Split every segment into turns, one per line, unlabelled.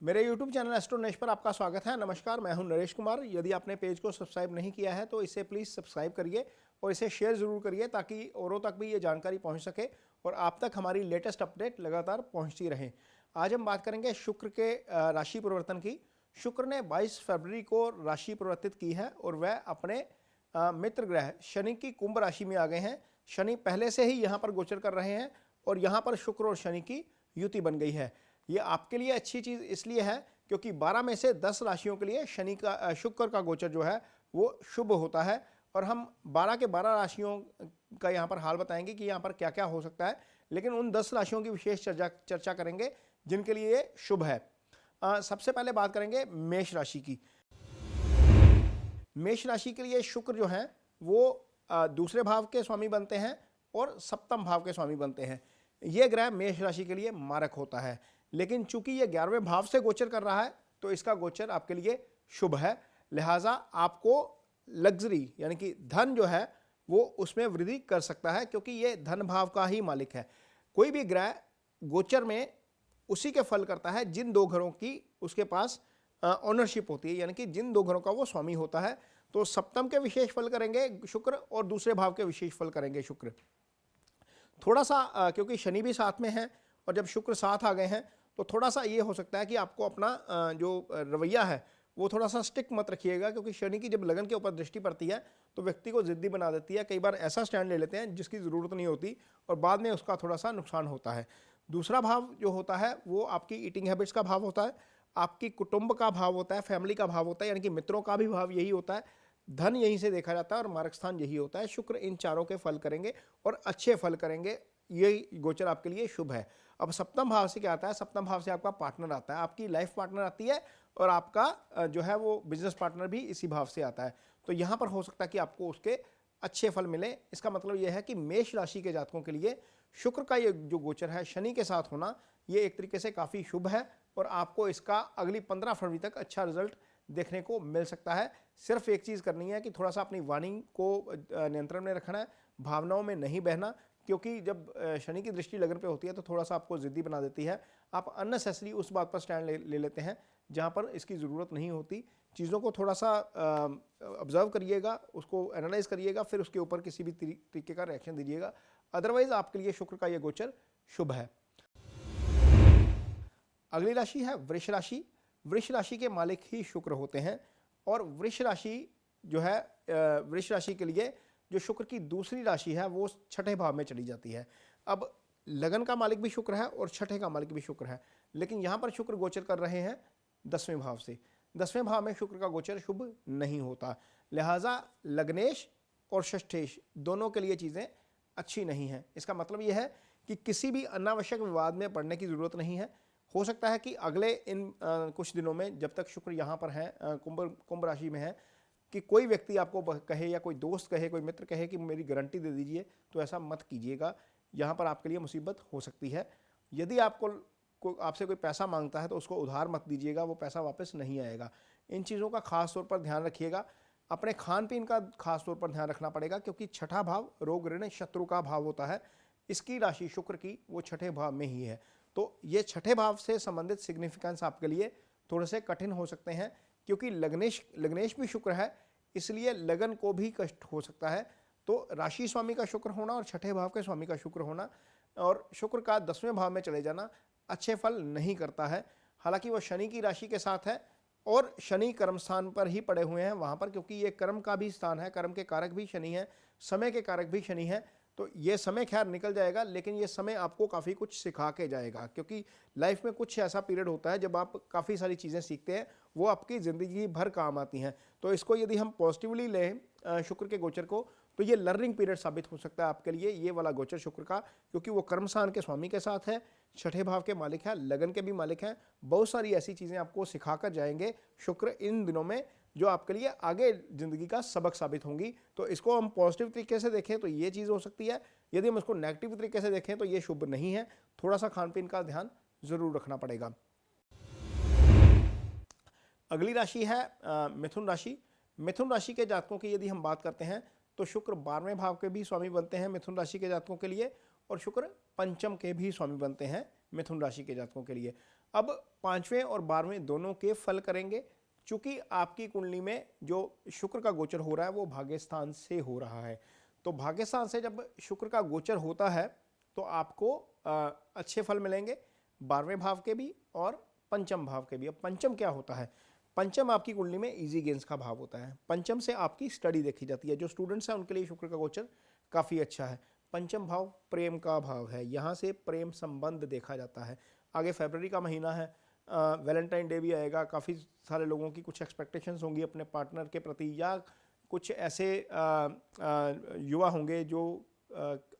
मेरे YouTube channel astro Naresh पर आपका स्वागत है। नमस्कार, मैं हूं नरेश कुमार। यदि आपने पेज को सब्सक्राइब नहीं किया है तो इसे प्लीज़ सब्सक्राइब करिए और इसे शेयर ज़रूर करिए ताकि औरों तक भी ये जानकारी पहुंच सके और आप तक हमारी लेटेस्ट अपडेट लगातार पहुंचती रहे। आज हम बात करेंगे शुक्र के राशि परिवर्तन की। शुक्र ने 22 फरवरी को राशि परिवर्तित की है और वह अपने मित्र ग्रह शनि की कुंभ राशि में आ गए हैं। शनि पहले से ही यहाँ पर गोचर कर रहे हैं और यहाँ पर शुक्र और शनि की युति बन गई है। ये आपके लिए अच्छी चीज़ इसलिए है क्योंकि 12 में से 10 राशियों के लिए शनि का शुक्र का गोचर जो है वो शुभ होता है और हम 12 के 12 राशियों का यहाँ पर हाल बताएंगे कि यहाँ पर क्या क्या हो सकता है, लेकिन उन 10 राशियों की विशेष चर्चा करेंगे जिनके लिए ये शुभ है। सबसे पहले बात करेंगे मेष राशि की। मेष राशि के लिए शुक्र जो है वो दूसरे भाव के स्वामी बनते हैं और सप्तम भाव के स्वामी बनते हैं। ये ग्रह मेष राशि के लिए मारक होता है, लेकिन चूंकि ये 11वें भाव से गोचर कर रहा है तो इसका गोचर आपके लिए शुभ है। लिहाजा आपको लग्जरी यानी कि धन जो है वो उसमें वृद्धि कर सकता है क्योंकि ये धन भाव का ही मालिक है। कोई भी ग्रह गोचर में उसी के फल करता है जिन दो घरों की उसके पास ऑनरशिप होती है, यानी कि जिन दो घरों का वो स्वामी होता है। तो सप्तम के विशेष फल करेंगे शुक्र और दूसरे भाव के विशेष फल करेंगे शुक्र। थोड़ा सा क्योंकि शनि भी साथ में है और जब शुक्र साथ आ गए हैं तो थोड़ा सा ये हो सकता है कि आपको अपना जो रवैया है वो थोड़ा सा स्टिक मत रखिएगा, क्योंकि शनि की जब लगन के ऊपर दृष्टि पड़ती है तो व्यक्ति को जिद्दी बना देती है। कई बार ऐसा स्टैंड ले लेते हैं जिसकी ज़रूरत नहीं होती और बाद में उसका थोड़ा सा नुकसान होता है। दूसरा भाव जो होता है वो आपकी ईटिंग हैबिट्स का भाव होता है, आपकी कुटुंब का भाव होता है, फैमिली का भाव होता है, यानी कि मित्रों का भी भाव यही होता है। धन यहीं से देखा जाता है और मार्ग स्थान यही होता है। शुक्र इन चारों के फल करेंगे और अच्छे फल करेंगे। यही गोचर आपके लिए शुभ है। अब सप्तम भाव से क्या आता है? सप्तम भाव से आपका पार्टनर आता है, आपकी लाइफ पार्टनर आती है और आपका जो है वो बिजनेस पार्टनर भी इसी भाव से आता है। तो यहाँ पर हो सकता है कि आपको उसके अच्छे फल मिले। इसका मतलब यह है कि मेष राशि के जातकों के लिए शुक्र का ये जो गोचर है शनि के साथ होना, ये एक तरीके से काफ़ी शुभ है और आपको इसका अगली 15 फरवरी तक अच्छा रिजल्ट देखने को मिल सकता है। सिर्फ एक चीज़ करनी है कि थोड़ा सा अपनी वाणी को नियंत्रण में रखना है, भावनाओं में नहीं बहना, क्योंकि जब शनि की दृष्टि लगन पे होती है तो थोड़ा सा आपको ज़िद्दी बना देती है। आप अननेसेसरी उस बात पर स्टैंड ले लेते हैं जहाँ पर इसकी ज़रूरत नहीं होती। चीज़ों को थोड़ा सा ऑब्जर्व करिएगा, उसको एनालाइज करिएगा, फिर उसके ऊपर किसी भी तरीके का रिएक्शन दीजिएगा। अदरवाइज आपके लिए शुक्र का ये गोचर शुभ है। अगली राशि है वृष राशि। वृष राशि के मालिक ही शुक्र होते हैं और वृष राशि जो है वृष राशि के लिए जो शुक्र की दूसरी राशि है वो छठे भाव में चली जाती है। अब लगन का मालिक भी शुक्र है और छठे का मालिक भी शुक्र है, लेकिन यहाँ पर शुक्र गोचर कर रहे हैं 10वें भाव से। 10वें भाव में शुक्र का गोचर शुभ नहीं होता, लिहाजा लग्नेश और षष्ठेश दोनों के लिए चीज़ें अच्छी नहीं हैं। इसका मतलब यह है कि किसी भी अनावश्यक विवाद में पड़ने की ज़रूरत नहीं है। हो सकता है कि अगले इन कुछ दिनों में जब तक शुक्र यहाँ पर है कुंभ राशि में है कि कोई व्यक्ति आपको कहे या कोई दोस्त कहे, कोई मित्र कहे कि मेरी गारंटी दे दीजिए, तो ऐसा मत कीजिएगा। यहाँ पर आपके लिए मुसीबत हो सकती है। यदि आपसे कोई पैसा मांगता है तो उसको उधार मत दीजिएगा, वो पैसा वापस नहीं आएगा। इन चीज़ों का खास तौर पर ध्यान रखिएगा। अपने खान पीन का खास तौर पर ध्यान रखना पड़ेगा, क्योंकि छठा भाव रोग ऋण शत्रु का भाव होता है। इसकी राशि शुक्र की वो छठे भाव में ही है, तो ये छठे भाव से संबंधित सिग्निफिकेंस आपके लिए थोड़े से कठिन हो सकते हैं, क्योंकि लग्नेश भी शुक्र है, इसलिए लगन को भी कष्ट हो सकता है। तो राशि स्वामी का शुक्र होना और छठे भाव के स्वामी का शुक्र होना और शुक्र का 10वें भाव में चले जाना अच्छे फल नहीं करता है। हालांकि वो शनि की राशि के साथ है और शनि कर्म स्थान पर ही पड़े हुए हैं वहाँ पर, क्योंकि ये कर्म का भी स्थान है, कर्म के कारक भी शनि है, समय के कारक भी शनि है। तो ये समय खैर निकल जाएगा, लेकिन ये समय आपको काफ़ी कुछ सिखा के जाएगा, क्योंकि लाइफ में कुछ ऐसा पीरियड होता है जब आप काफ़ी सारी चीज़ें सीखते हैं, वो आपकी ज़िंदगी भर काम आती हैं। तो इसको यदि हम पॉजिटिवली लें शुक्र के गोचर को, तो ये लर्निंग पीरियड साबित हो सकता है आपके लिए, ये वाला गोचर शुक्र का, क्योंकि वो कर्मस्थान के स्वामी के साथ है, छठे भाव के मालिक हैं, लगन के भी मालिक हैं। बहुत सारी ऐसी चीज़ें आपको सिखा कर जाएंगे शुक्र इन दिनों में, जो आपके लिए आगे ज़िंदगी का सबक साबित होंगी। तो इसको हम पॉजिटिव तरीके से देखें तो ये चीज़ हो सकती है, यदि हम इसको नेगेटिव तरीके से देखें तो ये शुभ नहीं है। थोड़ा सा खान पीन का ध्यान ज़रूर रखना पड़ेगा। अगली राशि है मिथुन राशि। मिथुन राशि के जातकों की यदि हम बात करते हैं तो शुक्र 12वें भाव के भी स्वामी बनते हैं मिथुन राशि के जातकों के लिए, और शुक्र पंचम के भी स्वामी बनते हैं मिथुन राशि के जातकों के लिए। अब 5वें और 12वें दोनों के फल करेंगे। चूंकि आपकी कुंडली में जो शुक्र का गोचर हो रहा है वो भाग्य स्थान से हो रहा है, तो भाग्य स्थान से जब शुक्र का गोचर होता है तो आपको अच्छे फल मिलेंगे 12वें भाव के भी और पंचम भाव के भी। अब पंचम क्या होता है? पंचम आपकी कुंडली में इजी गेंस का भाव होता है। पंचम से आपकी स्टडी देखी जाती है। जो स्टूडेंट्स हैं उनके लिए शुक्र का गोचर काफ़ी अच्छा है। पंचम भाव प्रेम का भाव है, यहाँ से प्रेम संबंध देखा जाता है। आगे फरवरी का महीना है, वैलेंटाइन डे भी आएगा, काफ़ी सारे लोगों की कुछ एक्सपेक्टेशंस होंगी अपने पार्टनर के प्रति, या कुछ ऐसे युवा होंगे जो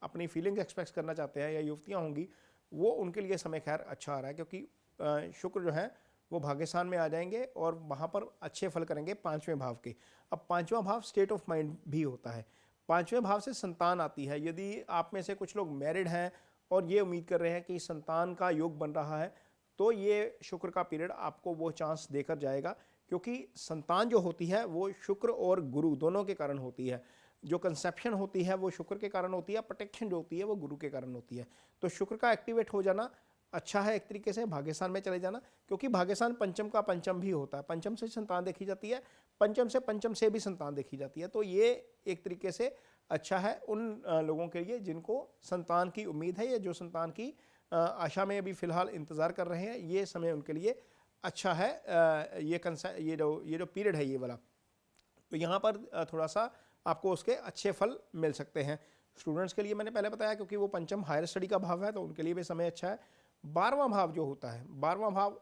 अपनी फीलिंग्स एक्सप्रेस करना चाहते हैं, या युवतियाँ होंगी, वो उनके लिए समय खैर अच्छा आ रहा है, क्योंकि शुक्र जो है वो भाग्यस्थान में आ जाएंगे और वहाँ पर अच्छे फल करेंगे 5वें भाव के। अब 5वां भाव स्टेट ऑफ माइंड भी होता है। 5वें भाव से संतान आती है। यदि आप में से कुछ लोग मैरिड हैं और ये उम्मीद कर रहे हैं कि संतान का योग बन रहा है, तो ये शुक्र का पीरियड आपको वो चांस देकर जाएगा, क्योंकि संतान जो होती है वो शुक्र और गुरु दोनों के कारण होती है। जो कंसेप्शन होती है वो शुक्र के कारण होती है, प्रोटेक्शन जो होती है वो गुरु के कारण होती है। तो शुक्र का एक्टिवेट हो जाना अच्छा है एक तरीके से, भाग्यस्थान में चले जाना, क्योंकि भाग्यस्थान पंचम का पंचम भी होता है। पंचम से संतान देखी जाती है, पंचम से भी संतान देखी जाती है। तो ये एक तरीके से अच्छा है उन लोगों के लिए जिनको संतान की उम्मीद है, या जो संतान की आशा में अभी फिलहाल इंतज़ार कर रहे हैं। ये समय उनके लिए अच्छा है। ये जो पीरियड है ये वाला, तो यहाँ पर थोड़ा सा आपको उसके अच्छे फल मिल सकते हैं। स्टूडेंट्स के लिए मैंने पहले बताया, क्योंकि वो पंचम हायर स्टडी का भाव है, तो उनके लिए भी समय अच्छा है। 12वां भाव जो होता है, 12वां भाव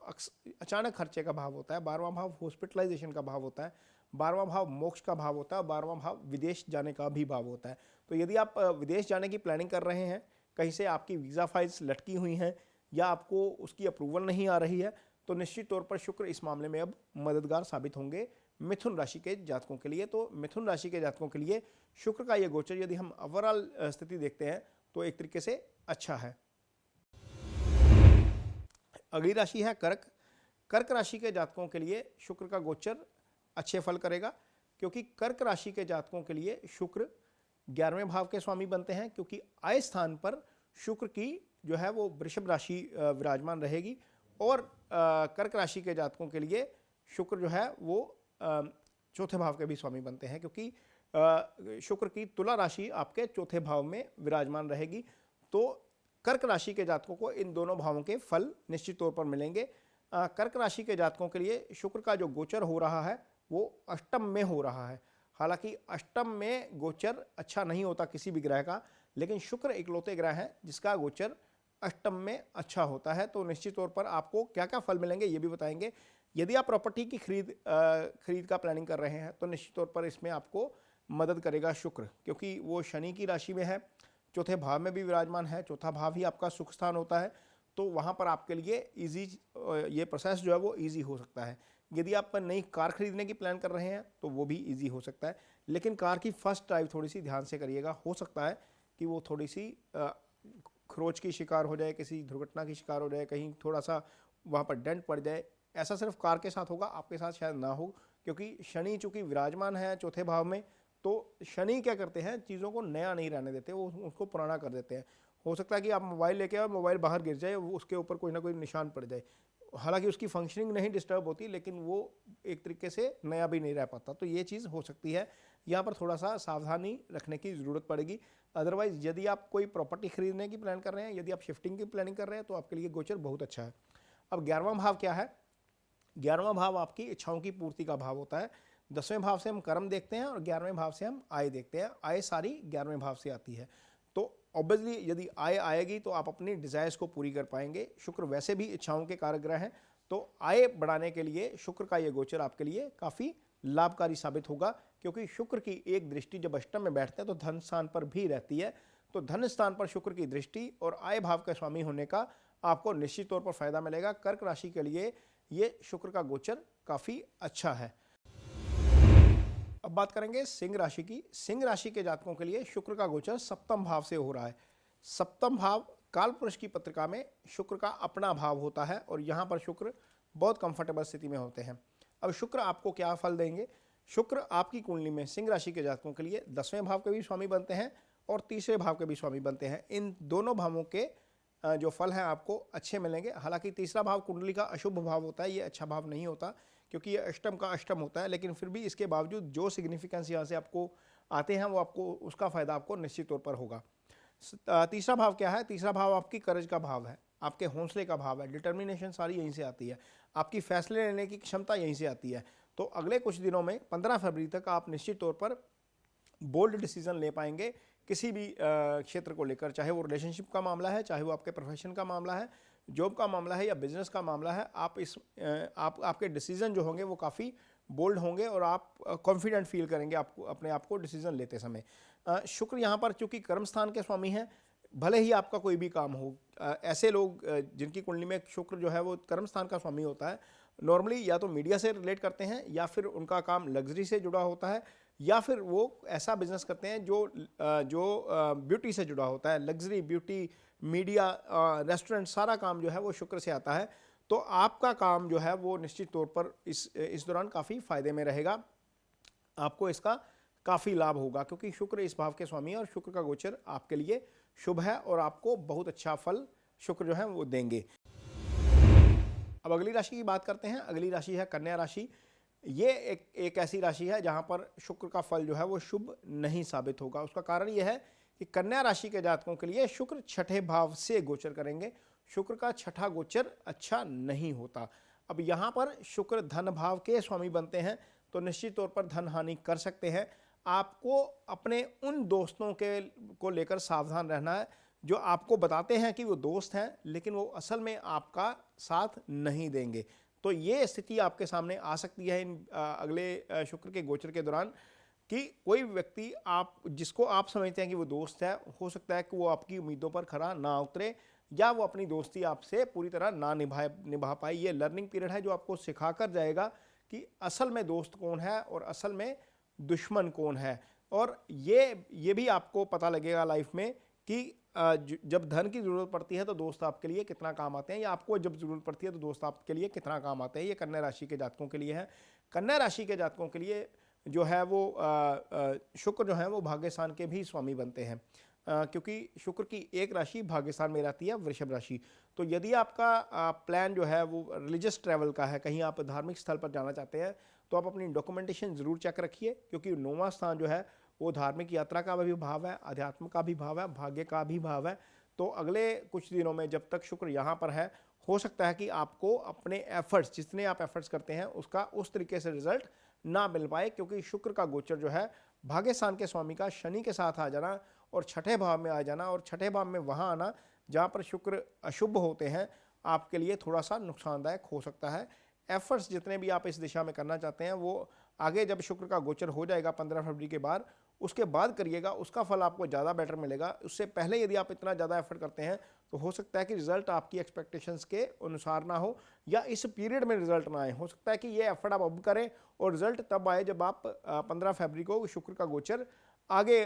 अचानक खर्चे का भाव होता है, 12वां भाव हॉस्पिटलाइजेशन का भाव होता है, 12वां भाव मोक्ष का भाव होता है, 12वां भाव विदेश जाने का भी भाव होता है। तो यदि आप विदेश जाने की प्लानिंग कर रहे हैं, कहीं से आपकी वीज़ा फाइल्स लटकी हुई हैं या आपको उसकी अप्रूवल नहीं आ रही है, तो निश्चित तौर पर शुक्र इस मामले में अब मददगार साबित होंगे मिथुन राशि के जातकों के लिए। तो मिथुन राशि के जातकों के लिए शुक्र का ये गोचर, यदि हम ओवरऑल स्थिति देखते हैं, तो एक तरीके से अच्छा है। अगली राशि है कर्क। कर्क राशि के जातकों के लिए शुक्र का गोचर अच्छे फल करेगा, क्योंकि कर्क राशि के जातकों के लिए शुक्र 11वें भाव के स्वामी बनते हैं, क्योंकि आय स्थान पर शुक्र की जो है वो वृषभ राशि विराजमान रहेगी। और कर्क राशि के जातकों के लिए शुक्र जो है वो चौथे भाव के भी स्वामी बनते हैं, क्योंकि शुक्र की तुला राशि आपके चौथे भाव में विराजमान रहेगी। तो कर्क राशि के जातकों को इन दोनों भावों के फल निश्चित तौर पर मिलेंगे। कर्क राशि के जातकों के लिए शुक्र का जो गोचर हो रहा है वो अष्टम में हो रहा है। हालांकि अष्टम में गोचर अच्छा नहीं होता किसी भी ग्रह का, लेकिन शुक्र इकलौते ग्रह है जिसका गोचर अष्टम में अच्छा होता है। तो निश्चित तौर पर आपको क्या क्या फल मिलेंगे ये भी बताएंगे। यदि आप प्रॉपर्टी की खरीद का प्लानिंग कर रहे हैं, तो निश्चित तौर पर इसमें आपको मदद करेगा शुक्र, क्योंकि वो शनि की राशि में है, चौथे भाव में भी विराजमान है। चौथा भाव ही आपका सुख स्थान होता है, तो वहाँ पर आपके लिए ईजी ये प्रोसेस जो है वो ईजी हो सकता है। यदि आप नई कार खरीदने की प्लान कर रहे हैं तो वो भी ईजी हो सकता है, लेकिन कार की फर्स्ट ड्राइव थोड़ी सी ध्यान से करिएगा। हो सकता है कि वो थोड़ी सी खरोच की शिकार हो जाए, किसी दुर्घटना की शिकार हो जाए, कहीं थोड़ा सा वहाँ पर डेंट पड़ जाए। ऐसा सिर्फ कार के साथ होगा, आपके साथ शायद ना हो, क्योंकि शनि चूंकि विराजमान है चौथे भाव में, तो शनि क्या करते हैं, चीज़ों को नया नहीं रहने देते, वो उसको पुराना कर देते हैं। हो सकता है कि आप मोबाइल लेके आओ, मोबाइल बाहर गिर जाए, उसके ऊपर कोई ना कोई निशान पड़ जाए, हालांकि उसकी फंक्शनिंग नहीं डिस्टर्ब होती, लेकिन वो एक तरीके से नया भी नहीं रह पाता। तो ये चीज़ हो सकती है, यहाँ पर थोड़ा सा सावधानी रखने की ज़रूरत पड़ेगी। अदरवाइज यदि आप कोई प्रॉपर्टी खरीदने की प्लान कर रहे हैं, यदि आप शिफ्टिंग की प्लानिंग कर रहे हैं, तो आपके लिए गोचर बहुत अच्छा है। अब 11वां भाव क्या है? 11वां भाव आपकी इच्छाओं की पूर्ति का भाव होता है। 10वें भाव से हम कर्म देखते हैं और 11वें भाव से हम आय देखते हैं। आय सारी 11वें भाव से आती है, तो ऑब्वियसली यदि आय आएगी तो आप अपनी डिजायर्स को पूरी कर पाएंगे। शुक्र वैसे भी इच्छाओं के कारक ग्रह हैं, तो आय बढ़ाने के लिए शुक्र का ये गोचर आपके लिए काफ़ी लाभकारी साबित होगा, क्योंकि शुक्र की एक दृष्टि जब अष्टम में बैठते हैं तो धन स्थान पर भी रहती है। तो धन स्थान पर शुक्र की दृष्टि और आय भाव का स्वामी होने का आपको निश्चित तौर पर फायदा मिलेगा। कर्क राशि के लिए ये शुक्र का गोचर काफ़ी अच्छा है। अब बात करेंगे सिंह राशि की। सिंह राशि के जातकों के लिए शुक्र का गोचर सप्तम भाव से हो रहा है। सप्तम भाव कालपुरुष की पत्रिका में शुक्र का अपना भाव होता है, और यहाँ पर शुक्र बहुत कंफर्टेबल स्थिति में होते हैं। अब शुक्र आपको क्या फल देंगे? शुक्र आपकी कुंडली में सिंह राशि के जातकों के लिए 10वें भाव के भी स्वामी बनते हैं और तीसरे भाव के भी स्वामी बनते हैं। इन दोनों भावों के जो फल हैं आपको अच्छे मिलेंगे। हालांकि तीसरा भाव कुंडली का अशुभ भाव होता है, ये अच्छा भाव नहीं होता क्योंकि ये अष्टम का अष्टम होता है, लेकिन फिर भी इसके बावजूद जो सिग्निफिकेंस यहाँ से आपको आते हैं वो आपको उसका फायदा आपको निश्चित तौर पर होगा। तीसरा भाव क्या है? तीसरा भाव आपकी करेज का भाव है, आपके हौसले का भाव है, डिटर्मिनेशन सारी यहीं से आती है, आपकी फैसले लेने की क्षमता यहीं से आती है। तो अगले कुछ दिनों में 15 फरवरी तक आप निश्चित तौर पर बोल्ड डिसीजन ले पाएंगे किसी भी क्षेत्र को लेकर, चाहे वो रिलेशनशिप का मामला है, चाहे वो आपके प्रोफेशन का मामला है, जॉब का मामला है या बिजनेस का मामला है। आपके डिसीजन जो होंगे वो काफ़ी बोल्ड होंगे और आप कॉन्फिडेंट फील करेंगे आपको अपने आप को डिसीजन लेते समय। शुक्र यहाँ पर चूंकि कर्म स्थान के स्वामी हैं, भले ही आपका कोई भी काम हो, ऐसे लोग जिनकी कुंडली में शुक्र जो है वो कर्म स्थान का स्वामी होता है, नॉर्मली या तो मीडिया से रिलेट करते हैं या फिर उनका काम लग्जरी से जुड़ा होता है या फिर वो ऐसा बिजनेस करते हैं जो ब्यूटी से जुड़ा होता है। लग्जरी, ब्यूटी, मीडिया, रेस्टोरेंट, सारा काम जो है वो शुक्र से आता है। तो आपका काम जो है वो निश्चित तौर पर इस दौरान काफ़ी फायदे में रहेगा, आपको इसका काफ़ी लाभ होगा क्योंकि शुक्र इस भाव के स्वामी है और शुक्र का गोचर आपके लिए शुभ है और आपको बहुत अच्छा फल शुक्र जो है वो देंगे। अब अगली राशि की बात करते हैं। अगली राशि है कन्या राशि। ये एक ऐसी राशि है जहां पर शुक्र का फल जो है वो शुभ नहीं साबित होगा। उसका कारण यह है कि कन्या राशि के जातकों के लिए शुक्र छठे भाव से गोचर करेंगे। शुक्र का छठा गोचर अच्छा नहीं होता। अब यहाँ पर शुक्र धन भाव के स्वामी बनते हैं तो निश्चित तौर पर धन हानि कर सकते हैं। आपको अपने उन दोस्तों को लेकर सावधान रहना है जो आपको बताते हैं कि वो दोस्त हैं लेकिन वो असल में आपका साथ नहीं देंगे। तो ये स्थिति आपके सामने आ सकती है इन अगले शुक्र के गोचर के दौरान कि कोई व्यक्ति जिसको आप समझते हैं कि वो दोस्त है, हो सकता है कि वो आपकी उम्मीदों पर खरा ना उतरे या वो अपनी दोस्ती आपसे पूरी तरह ना निभा पाए। ये लर्निंग पीरियड है जो आपको सिखा कर जाएगा कि असल में दोस्त कौन है और असल में दुश्मन कौन है। और ये भी आपको पता लगेगा लाइफ में कि जब धन की ज़रूरत पड़ती है तो दोस्त आपके लिए कितना काम आते हैं, या आपको जब ज़रूरत पड़ती है तो दोस्त आपके लिए कितना काम आते हैं। ये कन्या राशि के जातकों के लिए है। कन्या राशि के जातकों के लिए जो है वो शुक्र जो है वो भाग्यस्थान के भी स्वामी बनते हैं क्योंकि शुक्र की एक राशि भाग्यस्थान में रहती है वृषभ राशि। तो यदि आपका प्लान जो है वो रिलीजियस ट्रैवल का है, कहीं आप धार्मिक स्थल पर जाना चाहते हैं, तो आप अपनी डॉक्यूमेंटेशन ज़रूर चेक रखिए क्योंकि 9वां स्थान जो है वो धार्मिक यात्रा का भी भाव है, अध्यात्म का भी भाव है, भाग्य का भी भाव है। तो अगले कुछ दिनों में जब तक शुक्र यहाँ पर है, हो सकता है कि आपको अपने एफर्ट्स, जितने आप एफर्ट्स करते हैं उसका उस तरीके से रिजल्ट ना मिल पाए क्योंकि शुक्र का गोचर जो है भाग्यस्थान के स्वामी का शनि के साथ आ जाना और छठे भाव में आ जाना और छठे भाव में वहाँ आना जहाँ पर शुक्र अशुभ होते हैं, आपके लिए थोड़ा सा नुकसानदायक हो सकता है। एफर्ट्स जितने भी आप इस दिशा में करना चाहते हैं वो आगे जब शुक्र का गोचर हो जाएगा 15 फरवरी के बाद, उसके बाद करिएगा, उसका फल आपको ज़्यादा बेटर मिलेगा। उससे पहले यदि आप इतना ज़्यादा एफर्ट करते हैं तो हो सकता है कि रिजल्ट आपकी एक्सपेक्टेशंस के अनुसार ना हो या इस पीरियड में रिजल्ट ना आए। हो सकता है कि ये एफर्ट आप अब करें और रिजल्ट तब आए जब आप 15 फरवरी को शुक्र का गोचर आगे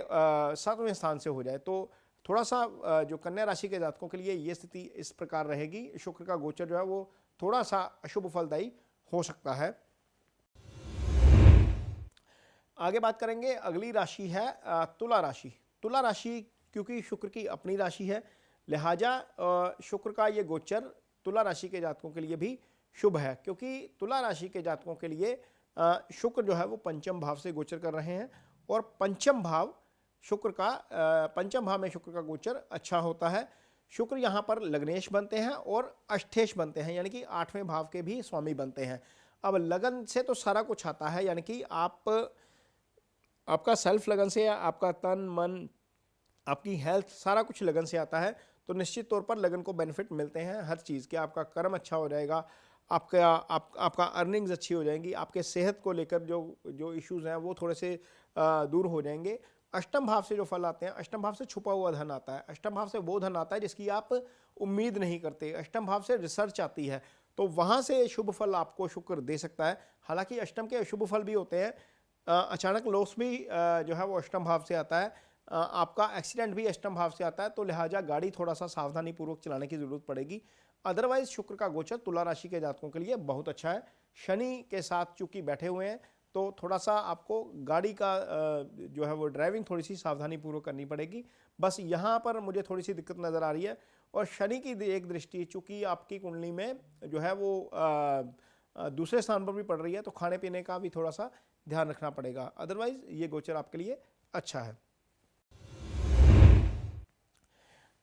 7वें स्थान से हो जाए। तो थोड़ा सा जो कन्या राशि के जातकों के लिए ये स्थिति इस प्रकार रहेगी, शुक्र का गोचर जो है वो थोड़ा सा अशुभ फलदायी हो सकता है। आगे बात करेंगे, अगली राशि है तुला राशि। तुला राशि क्योंकि शुक्र की अपनी राशि है, लिहाजा शुक्र का ये गोचर तुला राशि के जातकों के लिए भी शुभ है क्योंकि तुला राशि के जातकों के लिए शुक्र जो है वो पंचम भाव से गोचर कर रहे हैं और पंचम भाव में शुक्र का गोचर अच्छा होता है। शुक्र यहाँ पर लग्नेश बनते हैं और अष्टेश बनते हैं, यानी कि 8वें भाव के भी स्वामी बनते हैं। अब लगन से तो सारा कुछ आता है, यानी कि आपका सेल्फ लगन से, आपका तन मन, आपकी हेल्थ, सारा कुछ लगन से आता है। तो निश्चित तौर पर लगन को बेनिफिट मिलते हैं हर चीज़ के। आपका कर्म अच्छा हो जाएगा, आपका अर्निंग्स अच्छी हो जाएंगी, आपके सेहत को लेकर जो इश्यूज़ हैं वो थोड़े से दूर हो जाएंगे। अष्टम भाव से जो फल आते हैं, अष्टम भाव से छुपा हुआ धन आता है, अष्टम भाव से वो धन आता है जिसकी आप उम्मीद नहीं करते, अष्टम भाव से रिसर्च आती है, तो वहाँ से शुभ फल आपको शुक्र दे सकता है। हालांकि अष्टम के अशुभ फल भी होते हैं, अचानक लॉस भी जो है वो अष्टम भाव से आता है, आपका एक्सीडेंट भी अष्टम भाव से आता है, तो लिहाजा गाड़ी थोड़ा सा सावधानी पूर्वक चलाने की ज़रूरत पड़ेगी। अदरवाइज शुक्र का गोचर तुला राशि के जातकों के लिए बहुत अच्छा है। शनि के साथ चूंकि बैठे हुए हैं तो थोड़ा सा आपको गाड़ी का जो है वो ड्राइविंग थोड़ी सी सावधानी पूर्वक करनी पड़ेगी। बस यहाँ पर मुझे थोड़ी सी दिक्कत नज़र आ रही है और शनि की एक दृष्टि चूंकि आपकी कुंडली में जो है वो दूसरे स्थान पर भी पड़ रही है, तो खाने पीने का भी थोड़ा सा ध्यान रखना पड़ेगा। अदरवाइज ये गोचर आपके लिए अच्छा है।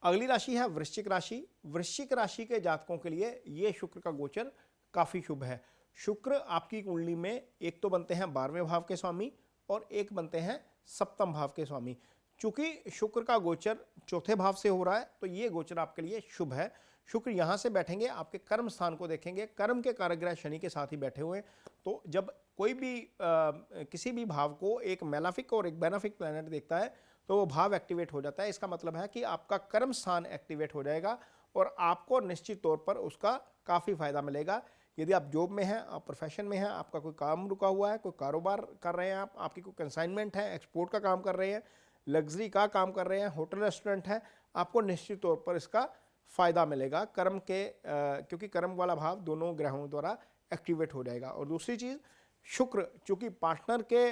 अगली राशि है वृश्चिक राशि। वृश्चिक राशि के जातकों के लिए ये शुक्र का गोचर काफी शुभ है। शुक्र आपकी कुंडली में एक तो बनते हैं 12वें भाव के स्वामी और एक बनते हैं सप्तम भाव के स्वामी। चूंकि शुक्र का गोचर चौथे भाव से हो रहा है, तो ये गोचर आपके लिए शुभ है। शुक्र यहाँ से बैठेंगे, आपके कर्म स्थान को देखेंगे, कर्म के कारक ग्रह शनि के साथ ही बैठे हुए हैं। तो जब कोई भी किसी भी भाव को एक मेलाफिक और एक बेनाफिक प्लैनेट देखता है, तो वो भाव एक्टिवेट हो जाता है। इसका मतलब है कि आपका कर्म स्थान एक्टिवेट हो जाएगा और आपको निश्चित तौर पर उसका काफ़ी फायदा मिलेगा। यदि आप जॉब में हैं, आप प्रोफेशन में हैं, आपका कोई काम रुका हुआ है, कोई कारोबार कर रहे हैं, आपकी कोई कंसाइनमेंट है, एक्सपोर्ट का काम कर रहे हैं, लग्जरी का काम कर रहे हैं, होटल रेस्टोरेंट है, आपको निश्चित तौर पर इसका फायदा मिलेगा कर्म के क्योंकि कर्म वाला भाव दोनों ग्रहों द्वारा एक्टिवेट हो जाएगा। और दूसरी चीज़, शुक्र चूंकि पार्टनर के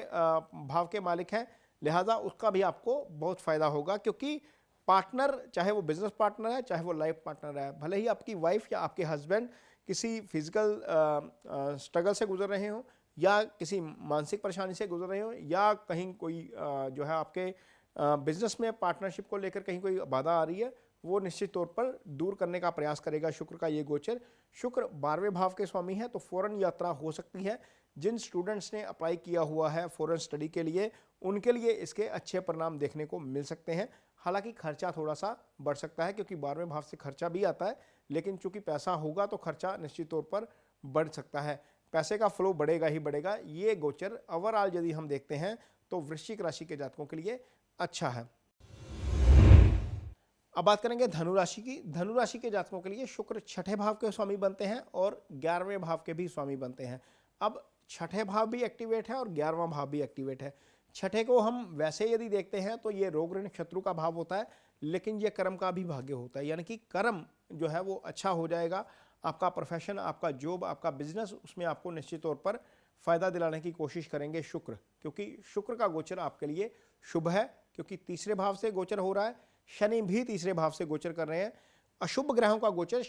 भाव के मालिक हैं, लिहाजा उसका भी आपको बहुत फायदा होगा। क्योंकि पार्टनर, चाहे वो बिजनेस पार्टनर है, चाहे वो लाइफ पार्टनर है, भले ही आपकी वाइफ या आपके हस्बैंड किसी फिजिकल स्ट्रगल से गुजर रहे हो या किसी मानसिक परेशानी से गुजर रहे हो या कहीं कोई जो है आपके बिजनेस में पार्टनरशिप को लेकर कहीं कोई बाधा आ रही है, वो निश्चित तौर पर दूर करने का प्रयास करेगा शुक्र का ये गोचर। शुक्र 12वें भाव के स्वामी है, तो फॉरेन यात्रा हो सकती है। जिन स्टूडेंट्स ने अप्लाई किया हुआ है फॉरेन स्टडी के लिए, उनके लिए इसके अच्छे परिणाम देखने को मिल सकते हैं। हालांकि खर्चा थोड़ा सा बढ़ सकता है, क्योंकि 12वें भाव से खर्चा भी आता है, लेकिन चूंकि पैसा होगा तो खर्चा निश्चित तौर पर बढ़ सकता है। पैसे का फ्लो बढ़ेगा ही बढ़ेगा। ये गोचर ओवरऑल यदि हम देखते हैं तो वृश्चिक राशि के जातकों के लिए अच्छा है। अब बात करेंगे धनु राशि की। धनु राशि के जातकों के लिए शुक्र छठे भाव के स्वामी बनते हैं और 11वें भाव के भी स्वामी बनते हैं। अब छठे भाव भी एक्टिवेट है और 11वां भाव भी एक्टिवेट है। छठे को हम वैसे यदि देखते हैं तो ये रोग ऋण शत्रु का भाव होता है, लेकिन ये कर्म का भी भाग्य होता है, यानी कि कर्म जो है वो अच्छा हो जाएगा। आपका प्रोफेशन, आपका जॉब, आपका बिजनेस, उसमें आपको निश्चित तौर पर फायदा दिलाने की कोशिश करेंगे शुक्र, क्योंकि शुक्र का गोचर आपके लिए शुभ है। क्योंकि तीसरे भाव से गोचर हो रहा है, शनि भी तीसरे भाव से गोचर कर रहे हैं। अशुभ ग्रहों का गोचर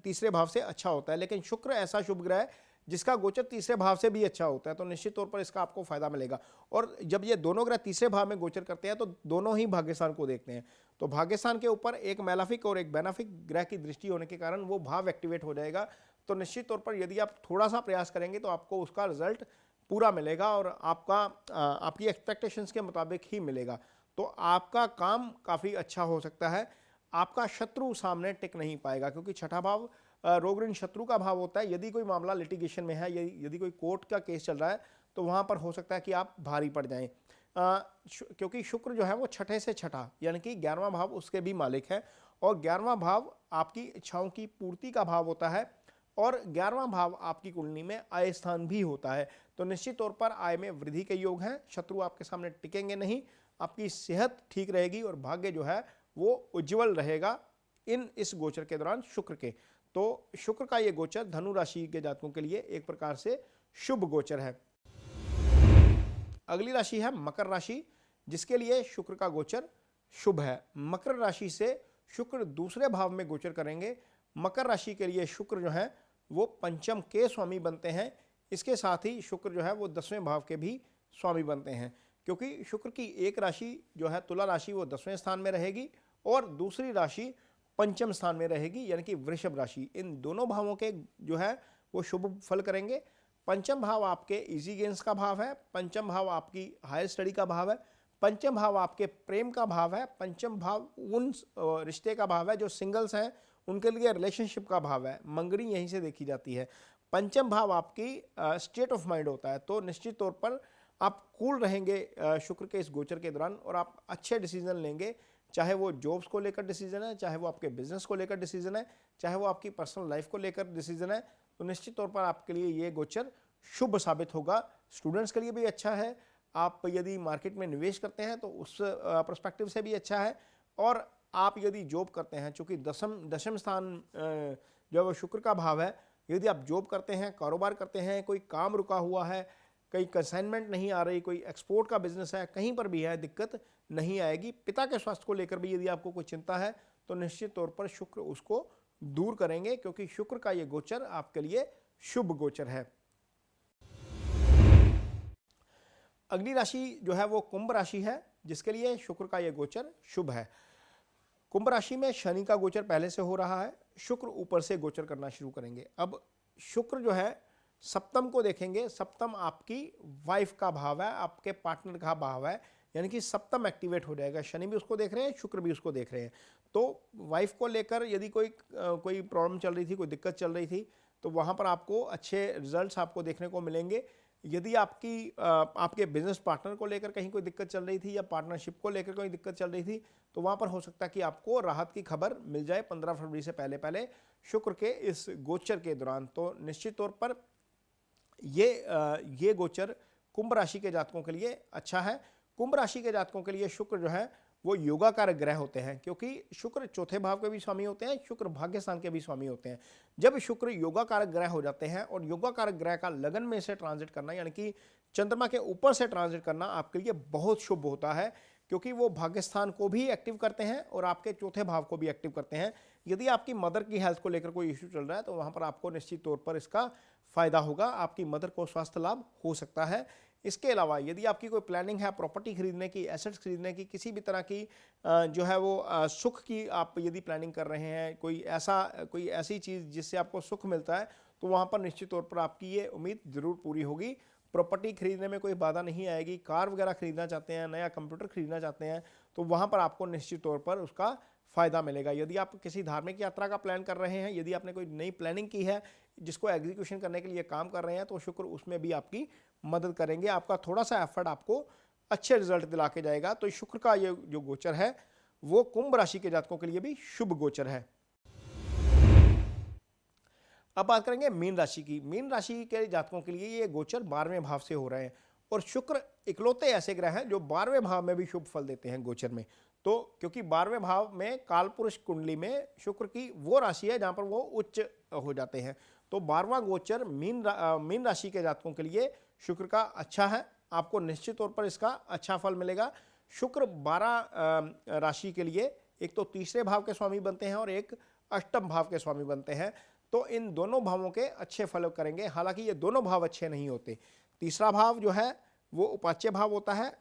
तीसरे भाव से अच्छा होता है, लेकिन शुक्र ऐसा शुभ ग्रह है जिसका गोचर तीसरे भाव से भी अच्छा होता है, तो निश्चित तौर पर इसका आपको फायदा मिलेगा। और जब ये दोनों ग्रह तीसरे भाव में गोचर करते हैं तो दोनों ही भाग्यस्थान को देखते हैं, तो भाग्यस्थान के ऊपर एक मेलाफिक और एक बेनाफिक ग्रह की दृष्टि होने के कारण वो भाव एक्टिवेट हो जाएगा। तो निश्चित तौर पर यदि आप थोड़ा सा प्रयास करेंगे तो आपको उसका रिजल्ट पूरा मिलेगा और आपकी एक्सपेक्टेशंस के मुताबिक ही मिलेगा। तो आपका काम काफ़ी अच्छा हो सकता है। आपका शत्रु सामने टिक नहीं पाएगा, क्योंकि छठा भाव रोग ऋण शत्रु का भाव होता है। यदि कोई मामला लिटिगेशन में है, यदि कोई कोर्ट का केस चल रहा है, तो वहाँ पर हो सकता है कि आप भारी पड़ जाएं, क्योंकि शुक्र जो है वो छठे से छठा यानी कि 11वां भाव उसके भी मालिक है। और 11वां भाव आपकी इच्छाओं की पूर्ति का भाव होता है और 11वां भाव आपकी कुंडली में आय स्थान भी होता है। तो निश्चित तौर पर आय में वृद्धि के योग हैं, शत्रु आपके सामने टिकेंगे नहीं, आपकी सेहत ठीक रहेगी और भाग्य जो है वो उज्जवल रहेगा इस गोचर के दौरान शुक्र के। तो शुक्र का ये गोचर धनु राशि के जातकों के लिए एक प्रकार से शुभ गोचर है। अगली राशि है मकर राशि, जिसके लिए शुक्र का गोचर शुभ है। मकर राशि से शुक्र दूसरे भाव में गोचर करेंगे। मकर राशि के लिए शुक्र जो है वो पंचम के स्वामी बनते हैं। इसके साथ ही शुक्र जो है वो 10वें भाव के भी स्वामी बनते हैं, क्योंकि शुक्र की एक राशि जो है तुला राशि वो 10वें स्थान में रहेगी और दूसरी राशि पंचम स्थान में रहेगी, यानी कि वृषभ राशि। इन दोनों भावों के जो है वो शुभ फल करेंगे। पंचम भाव आपके इजी गेन्स का भाव है, पंचम भाव आपकी हायर स्टडी का भाव है, पंचम भाव आपके प्रेम का भाव है, पंचम भाव उन रिश्ते का भाव है जो सिंगल्स हैं उनके लिए रिलेशनशिप का भाव है। मंगनी यहीं से देखी जाती है। पंचम भाव आपकी स्टेट ऑफ माइंड होता है। तो निश्चित तौर पर आप कूल रहेंगे शुक्र के इस गोचर के दौरान और आप अच्छे डिसीजन लेंगे, चाहे वो जॉब्स को लेकर डिसीजन है, चाहे वो आपके बिजनेस को लेकर डिसीजन है, चाहे वो आपकी पर्सनल लाइफ को लेकर डिसीजन है। तो निश्चित तौर पर आपके लिए ये गोचर शुभ साबित होगा। स्टूडेंट्स के लिए भी अच्छा है। आप यदि मार्केट में निवेश करते हैं तो उस पर्सपेक्टिव से भी अच्छा है। और आप यदि जॉब करते हैं, चूँकि दशम स्थान जो वो शुक्र का भाव है, यदि आप जॉब करते हैं, कारोबार करते हैं, कोई काम रुका हुआ है, कहीं कंसाइनमेंट नहीं आ रही, कोई एक्सपोर्ट का बिजनेस है, कहीं पर भी है दिक्कत नहीं आएगी। पिता के स्वास्थ्य को लेकर भी यदि आपको कोई चिंता है तो निश्चित तौर पर शुक्र उसको दूर करेंगे, क्योंकि शुक्र का ये गोचर आपके लिए शुभ गोचर है। अगली राशि जो है वो कुंभ राशि है, जिसके लिए शुक्र का ये गोचर शुभ है। कुंभ राशि में शनि का गोचर पहले से हो रहा है, शुक्र ऊपर से गोचर करना शुरू करेंगे। अब शुक्र जो है सप्तम को देखेंगे, सप्तम आपकी वाइफ का भाव है, आपके पार्टनर का भाव है, यानी कि सप्तम एक्टिवेट हो जाएगा। शनि भी उसको देख रहे हैं, शुक्र भी उसको देख रहे हैं। तो वाइफ को लेकर यदि कोई प्रॉब्लम चल रही थी, कोई दिक्कत चल रही थी, तो वहाँ पर आपको अच्छे रिजल्ट्स आपको देखने को मिलेंगे। यदि आपके बिजनेस पार्टनर को लेकर कहीं कोई दिक्कत चल रही थी या पार्टनरशिप को लेकर कोई दिक्कत चल रही थी, तो वहाँ पर हो सकता है कि आपको राहत की खबर मिल जाए 15 फरवरी से पहले पहले शुक्र के इस गोचर के दौरान। तो निश्चित तौर पर ये गोचर कुंभ राशि के जातकों के लिए अच्छा है। कुंभ राशि के जातकों के लिए शुक्र जो है वो योगा कारक ग्रह होते हैं, क्योंकि शुक्र चौथे भाव के भी स्वामी होते हैं, शुक्र भाग्य स्थान के भी स्वामी होते हैं। जब शुक्र योगा कारक ग्रह हो जाते हैं और योगा कारक ग्रह का लगन में से ट्रांजिट करना, यानी कि चंद्रमा के ऊपर से ट्रांजिट करना आपके लिए बहुत शुभ होता है, क्योंकि वो भाग्य स्थान को भी एक्टिव करते हैं और आपके चौथे भाव को भी एक्टिव करते हैं। यदि आपकी मदर की हेल्थ को लेकर कोई इश्यू चल रहा है, तो वहाँ पर आपको निश्चित तौर पर इसका फायदा होगा, आपकी मदर को स्वास्थ्य लाभ हो सकता है। इसके अलावा यदि आपकी कोई प्लानिंग है प्रॉपर्टी खरीदने की, एसेट्स खरीदने की, किसी भी तरह की जो है वो सुख की आप यदि प्लानिंग कर रहे हैं, कोई ऐसी चीज़ जिससे आपको सुख मिलता है, तो वहाँ पर निश्चित तौर पर आपकी ये उम्मीद ज़रूर पूरी होगी। प्रॉपर्टी खरीदने में कोई बाधा नहीं आएगी। कार वगैरह खरीदना चाहते हैं, नया कंप्यूटर खरीदना चाहते हैं, तो वहाँ पर आपको निश्चित तौर पर उसका फ़ायदा मिलेगा। यदि आप किसी धार्मिक यात्रा का प्लान कर रहे हैं, यदि आपने कोई नई प्लानिंग की है जिसको एग्जीक्यूशन करने के लिए काम कर रहे हैं, तो शुक्र उसमें भी आपकी मदद करेंगे। आपका थोड़ा सा एफर्ट आपको अच्छे रिजल्ट दिला के जाएगा। तो शुक्र का ये जो गोचर है वो कुंभ राशि के जातकों के लिए भी शुभ गोचर है। अब बात करेंगे मीन राशि की। मीन राशि के जातकों के लिए ये गोचर 12वें भाव से हो रहे हैं, और शुक्र इकलौते ऐसे ग्रह हैं जो 12वें भाव में भी शुभ फल देते हैं गोचर में। तो क्योंकि 12वें भाव में कालपुरुष कुंडली में शुक्र की वो राशि है जहां पर वो उच्च हो जाते हैं, तो 12वां गोचर मीन राशि के जातकों के लिए शुक्र का अच्छा है। आपको निश्चित तौर पर इसका अच्छा फल मिलेगा। शुक्र 12 राशि के लिए एक तो तीसरे भाव के स्वामी बनते हैं और एक अष्टम भाव के स्वामी बनते हैं, तो इन दोनों भावों के अच्छे फल करेंगे। हालांकि ये दोनों भाव अच्छे नहीं होते। तीसरा भाव जो है वो उपाच्य भाव होता है,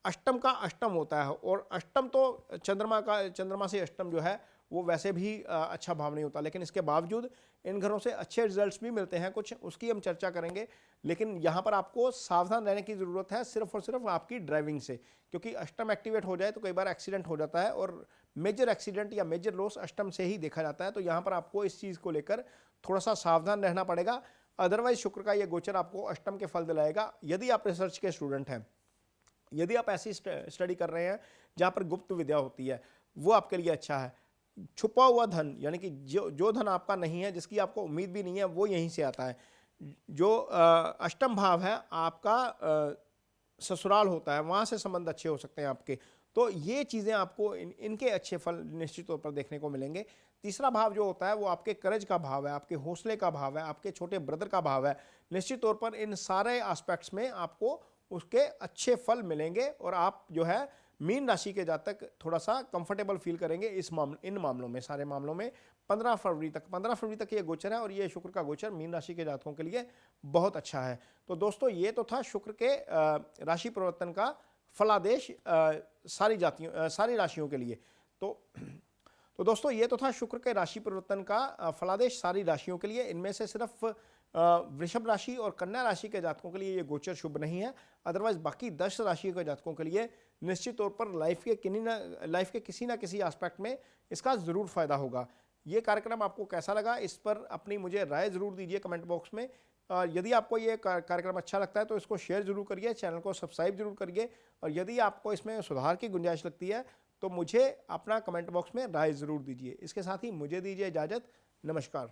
अष्टम का अष्टम होता है, और अष्टम तो चंद्रमा से अष्टम जो है वो वैसे भी अच्छा भाव नहीं होता, लेकिन इसके बावजूद इन घरों से अच्छे रिजल्ट्स भी मिलते हैं कुछ, उसकी हम चर्चा करेंगे। लेकिन यहाँ पर आपको सावधान रहने की ज़रूरत है, सिर्फ और सिर्फ आपकी ड्राइविंग से, क्योंकि अष्टम एक्टिवेट हो जाए तो कई बार एक्सीडेंट हो जाता है, और मेजर एक्सीडेंट या मेजर लॉस अष्टम से ही देखा जाता है। तो यहाँ पर आपको इस चीज़ को लेकर थोड़ा सा सावधान रहना पड़ेगा। अदरवाइज शुक्र का ये गोचर आपको अष्टम के फल दिलाएगा। यदि आप रिसर्च के स्टूडेंट हैं, यदि आप ऐसी स्टडी कर रहे हैं जहाँ पर गुप्त विद्या होती है, वो आपके लिए अच्छा है। छुपा हुआ धन, यानी कि जो धन आपका नहीं है, जिसकी आपको उम्मीद भी नहीं है, वो यहीं से आता है। जो अष्टम भाव है आपका ससुराल होता है, वहाँ से संबंध अच्छे हो सकते हैं आपके। तो ये चीज़ें आपको इनके अच्छे फल निश्चित तौर पर देखने को मिलेंगे। तीसरा भाव जो होता है वो आपके करेज का भाव है, आपके हौसले का भाव है, आपके छोटे ब्रदर का भाव है। निश्चित तौर पर इन सारे एस्पेक्ट्स में आपको उसके अच्छे फल मिलेंगे, और आप जो है मीन राशि के जातक थोड़ा सा कंफर्टेबल फील करेंगे इन मामलों में, सारे मामलों में। 15 फरवरी तक ये गोचर है, और ये शुक्र का गोचर मीन राशि के जातकों के लिए बहुत अच्छा है। तो दोस्तों ये तो था शुक्र के राशि परिवर्तन का फलादेश सारी राशियों के लिए। तो दोस्तों ये तो था शुक्र के राशि परिवर्तन का फलादेश सारी राशियों के लिए। इनमें से सिर्फ वृषभ राशि और कन्या राशि के जातकों के लिए ये गोचर शुभ नहीं है। अदरवाइज बाकी 10 राशियों के जातकों के लिए निश्चित तौर पर लाइफ के किसी ना किसी एस्पेक्ट में इसका ज़रूर फायदा होगा। ये कार्यक्रम आपको कैसा लगा, इस पर अपनी मुझे राय ज़रूर दीजिए कमेंट बॉक्स में। यदि आपको ये कार्यक्रम अच्छा लगता है तो इसको शेयर जरूर करिए, चैनल को सब्सक्राइब जरूर करिए, और यदि आपको इसमें सुधार की गुंजाइश लगती है तो मुझे अपना कमेंट बॉक्स में राय ज़रूर दीजिए। इसके साथ ही मुझे दीजिए इजाज़त। नमस्कार।